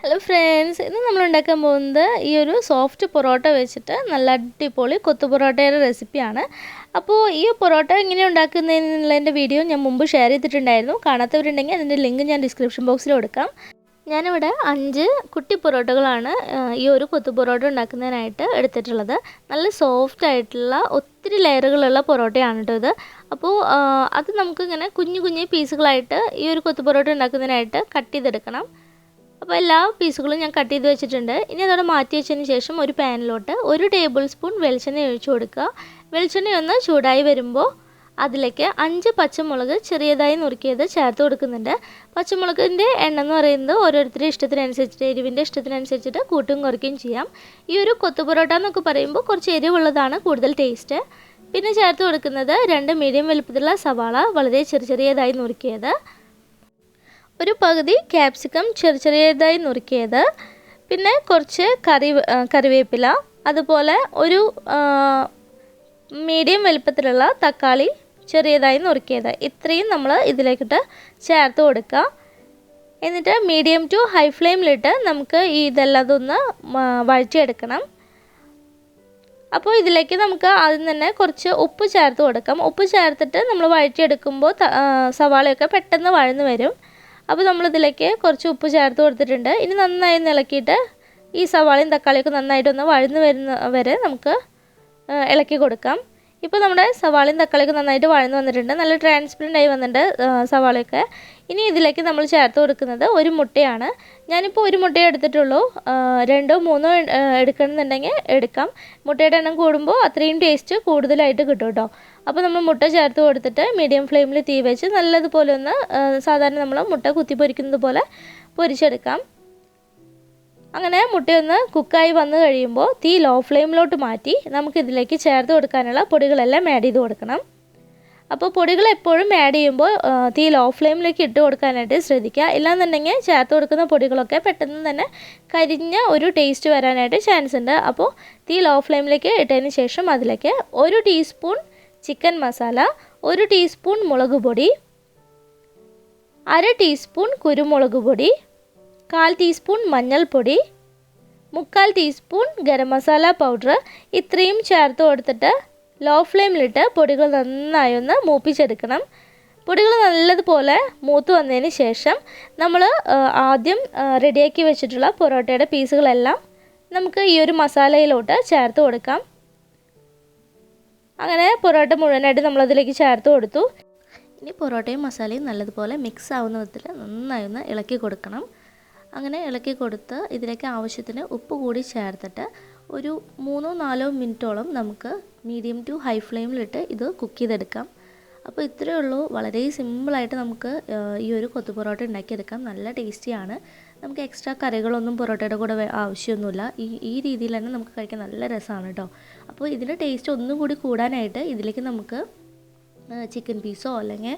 Hello friends, ഇന്ന് നമ്മൾ ഉണ്ടാക്കാൻ പോകുന്നത് ഈ ഒരു സോഫ്റ്റ് പൊറോട്ട വെച്ചിട്ട് നല്ല അടിപൊളി കൊത്തു പൊറോട്ടയുടെ റെസിപ്പിയാണ്. അപ്പോൾ ഈ പൊറോട്ട എങ്ങനെ ഉണ്ടാക്കുന്നതിനുള്ളതിൻ്റെ വീഡിയോ ഞാൻ മുമ്പ് ഷെയർ ചെയ്തിട്ടുണ്ടായിരുന്നു. കാണാത്തവരുണ്ടെങ്കിൽ അതിൻ്റെ ലിങ്ക് ഞാൻ ഡിസ്ക്രിപ്ഷൻ ബോക്സിൽ കൊടുക്കാം. ഞാനിവിടെ 5 കുട്ടി പൊറോട്ടകളാണ് ഈ ഒരു കൊത്തു പൊറോട്ട ഉണ്ടാക്കുന്നതിനായിട്ട് എടുത്തിട്ടുള്ളത്. നല്ല സോഫ്റ്റ് ആയിട്ടുള്ള ഒത്തിരി ലെയറുകളുള്ള പൊറോട്ടയാണ് കേട്ടോ ഇത്. അപ്പോൾ അത് നമുക്കിങ്ങനെ കുഞ്ഞു കുഞ്ഞു പീസുകളായിട്ട് ഈ ഒരു കൊത്തു പൊറോട്ട ഉണ്ടാക്കുന്നതിനായിട്ട് കട്ട് ചെയ്തെടുക്കണം. അപ്പോൾ എല്ലാ പീസുകളും ഞാൻ കട്ട് ചെയ്ത് വെച്ചിട്ടുണ്ട്. ഇനി അതോടെ മാറ്റി വെച്ചതിന് ശേഷം ഒരു പാനിലോട്ട് 1 ടേബിൾ സ്പൂൺ വെളിച്ചെണ്ണ ഒഴിച്ചു കൊടുക്കുക. വെളിച്ചെണ്ണ ഒന്ന് ചൂടായി വരുമ്പോൾ അതിലേക്ക് 5 പച്ചമുളക് ചെറിയതായി നുറുക്കിയത് ചേർത്ത് കൊടുക്കുന്നുണ്ട്. പച്ചമുളകിൻ്റെ എണ്ണം എന്ന് പറയുന്നത് ഓരോരുത്തരുടെ ഇഷ്ടത്തിനനുസരിച്ചിട്ട്, എരിവിൻ്റെ ഇഷ്ടത്തിനനുസരിച്ചിട്ട് കൂട്ടും കുറയ്ക്കുകയും ചെയ്യാം. ഈ ഒരു കൊത്തു പൊറോട്ട എന്നൊക്കെ പറയുമ്പോൾ കുറച്ച് എരിവുള്ളതാണ് കൂടുതൽ ടേസ്റ്റ്. പിന്നെ ചേർത്ത് കൊടുക്കുന്നത് 2 മീഡിയം വലുപ്പത്തിലുള്ള സവാള വളരെ ചെറിയതായി നുറുക്കിയത്, ഒരു പകുതി ക്യാപ്സിക്കം ചെറിയതായി നുറുക്കിയത്, പിന്നെ കുറച്ച് കറിവേപ്പില, അതുപോലെ ഒരു മീഡിയം വലുപ്പത്തിലുള്ള തക്കാളി ചെറിയതായി നുറുക്കിയത്. ഇത്രയും നമ്മൾ ഇതിലേക്കിട്ട് ചേർത്ത് കൊടുക്കുക. എന്നിട്ട് മീഡിയം ടു ഹൈ ഫ്ലെയിമിലിട്ട് നമുക്ക് ഇതെല്ലാം ഒന്ന് വഴറ്റിയെടുക്കണം. അപ്പോൾ ഇതിലേക്ക് നമുക്ക് ആദ്യം തന്നെ കുറച്ച് ഉപ്പ് ചേർത്ത് കൊടുക്കാം. ഉപ്പ് ചേർത്തിട്ട് നമ്മൾ വഴറ്റിയെടുക്കുമ്പോൾ സവാളയൊക്കെ പെട്ടെന്ന് വഴന്ന് വരും. അപ്പോൾ നമ്മളിതിലേക്ക് കുറച്ച് ഉപ്പ് ചേർത്ത് കൊടുത്തിട്ടുണ്ട്. ഇനി നന്നായി ഇളക്കിയിട്ട് ഈ സവാളയും തക്കാളിയൊക്കെ നന്നായിട്ടൊന്ന് വഴന്ന് വരുന്ന വരെ നമുക്ക് ഇളക്കി കൊടുക്കാം. ഇപ്പോൾ നമ്മുടെ സവാളയും തക്കാളിയൊക്കെ നന്നായിട്ട് വഴന്ന് വന്നിട്ടുണ്ട്. നല്ല ട്രാൻസ്പെറൻ്റ് ആയി വന്നിട്ടുണ്ട് സവാളയൊക്കെ. ഇനി ഇതിലേക്ക് നമ്മൾ ചേർത്ത് കൊടുക്കുന്നത് ഒരു മുട്ടയാണ്. ഞാനിപ്പോൾ ഒരു മുട്ടയെ എടുത്തിട്ടുള്ളൂ. 2 3 എടുക്കണമെന്നുണ്ടെങ്കിൽ എടുക്കാം. മുട്ടയുടെ എണ്ണം കൂടുമ്പോൾ അത്രയും ടേസ്റ്റ് കൂടുതലായിട്ട് കിട്ടും കേട്ടോ. അപ്പോൾ നമ്മൾ മുട്ട ചേർത്ത് കൊടുത്തിട്ട് മീഡിയം ഫ്ലെയിമിൽ തീ വെച്ച് നല്ലതുപോലെ ഒന്ന് സാധാരണ നമ്മൾ മുട്ട കുത്തി പൊരിക്കുന്നത് പോലെ പൊരിച്ചെടുക്കാം. അങ്ങനെ മുട്ടയൊന്ന് കുക്കായി വന്നു കഴിയുമ്പോൾ തീ ലോ ഫ്ലെയിമിലോട്ട് മാറ്റി നമുക്കിതിലേക്ക് ചേർത്ത് കൊടുക്കാനുള്ള പൊടികളെല്ലാം ആഡ് ചെയ്ത് കൊടുക്കണം. അപ്പോൾ പൊടികൾ എപ്പോഴും ആഡ് ചെയ്യുമ്പോൾ തീ ലോ ഫ്ലെയിമിലേക്ക് ഇട്ട് കൊടുക്കാനായിട്ട് ശ്രദ്ധിക്കുക. ഇല്ലാന്നുണ്ടെങ്കിൽ ചേർത്ത് കൊടുക്കുന്ന പൊടികളൊക്കെ പെട്ടെന്ന് തന്നെ കരിഞ്ഞ ഒരു ടേസ്റ്റ് വരാനായിട്ട് ചാൻസ് ഉണ്ട്. അപ്പോൾ തീ ലോ ഫ്ലെയിമിലേക്ക് ഇട്ടതിന് ശേഷം അതിലേക്ക് 1 ടീസ്പൂൺ ചിക്കൻ മസാല, 1 ടീസ്പൂൺ മുളക് പൊടി, 1/2 ടീസ്പൂൺ കുരുമുളക് പൊടി, 1/4 ടീസ്പൂൺ മഞ്ഞൾപ്പൊടി, 3/4 ടീസ്പൂൺ ഗരം മസാല പൗഡർ, ഇത്രയും ചേർത്ത് കൊടുത്തിട്ട് ലോ ഫ്ലെയിമിലിട്ട് പൊടികൾ നന്നായി ഒന്ന് മൂപ്പിച്ചെടുക്കണം. പൊടികൾ നല്ലതുപോലെ മൂത്ത് വന്നതിന് ശേഷം നമ്മൾ ആദ്യം റെഡിയാക്കി വെച്ചിട്ടുള്ള പൊറോട്ടയുടെ പീസുകളെല്ലാം നമുക്ക് ഈ ഒരു മസാലയിലോട്ട് ചേർത്ത് കൊടുക്കാം. അങ്ങനെ പൊറോട്ട മുഴുവനായിട്ട് നമ്മളതിലേക്ക് ചേർത്ത് കൊടുത്തു. ഇനി പൊറോട്ടയും മസാലയും നല്ലതുപോലെ മിക്സ് ആവുന്ന വിധത്തിൽ നന്നായി ഒന്ന് ഇളക്കി കൊടുക്കണം. അങ്ങനെ ഇളക്കി കൊടുത്ത് ഇതിലേക്ക് ആവശ്യത്തിന് ഉപ്പ് കൂടി ചേർത്തിട്ട് ഒരു 3-4 മിനിറ്റോളം നമുക്ക് മീഡിയം ടു ഹൈ ഫ്ലെയിമിലിട്ട് ഇത് കുക്ക് ചെയ്തെടുക്കാം. അപ്പോൾ ഇത്രയേ ഉള്ളൂ. വളരെ സിമ്പിളായിട്ട് നമുക്ക് ഈ ഒരു കൊത്തു പൊറോട്ട ഉണ്ടാക്കിയെടുക്കാം. നല്ല ടേസ്റ്റിയാണ്. നമുക്ക് എക്സ്ട്രാ കറികളൊന്നും പൊറോട്ടയുടെ കൂടെ ആവശ്യമൊന്നുമില്ല. ഈ രീതിയിൽ തന്നെ നമുക്ക് കഴിക്കാൻ നല്ല രസമാണ് കേട്ടോ. അപ്പോൾ ഇതിൻ്റെ ടേസ്റ്റ് ഒന്നും കൂടി കൂടാനായിട്ട് ഇതിലേക്ക് നമുക്ക് ചിക്കൻ പീസോ അല്ലെങ്കിൽ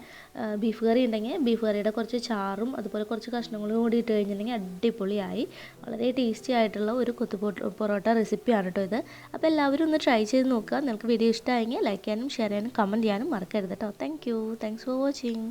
ബീഫ് കറി ഉണ്ടെങ്കിൽ ബീഫ് കറിയുടെ കുറച്ച് ചാറും അതുപോലെ കുറച്ച് കഷ്ണങ്ങളും കൂടി ഇട്ട് കഴിഞ്ഞിട്ടുണ്ടെങ്കിൽ അടിപൊളിയായി. വളരെ ടേസ്റ്റി ആയിട്ടുള്ള ഒരു കൊത്തു പൊറോട്ട റെസിപ്പിയാണ് കേട്ടോ ഇത്. അപ്പോൾ എല്ലാവരും ഒന്ന് ട്രൈ ചെയ്ത് നോക്കുക. നിങ്ങൾക്ക് വീഡിയോ ഇഷ്ടമായെങ്കിൽ ലൈക്ക് ചെയ്യാനും ഷെയർ ചെയ്യാനും കമൻറ്റ് ചെയ്യാനും മറക്കരുത് കേട്ടോ. Thanks for watching.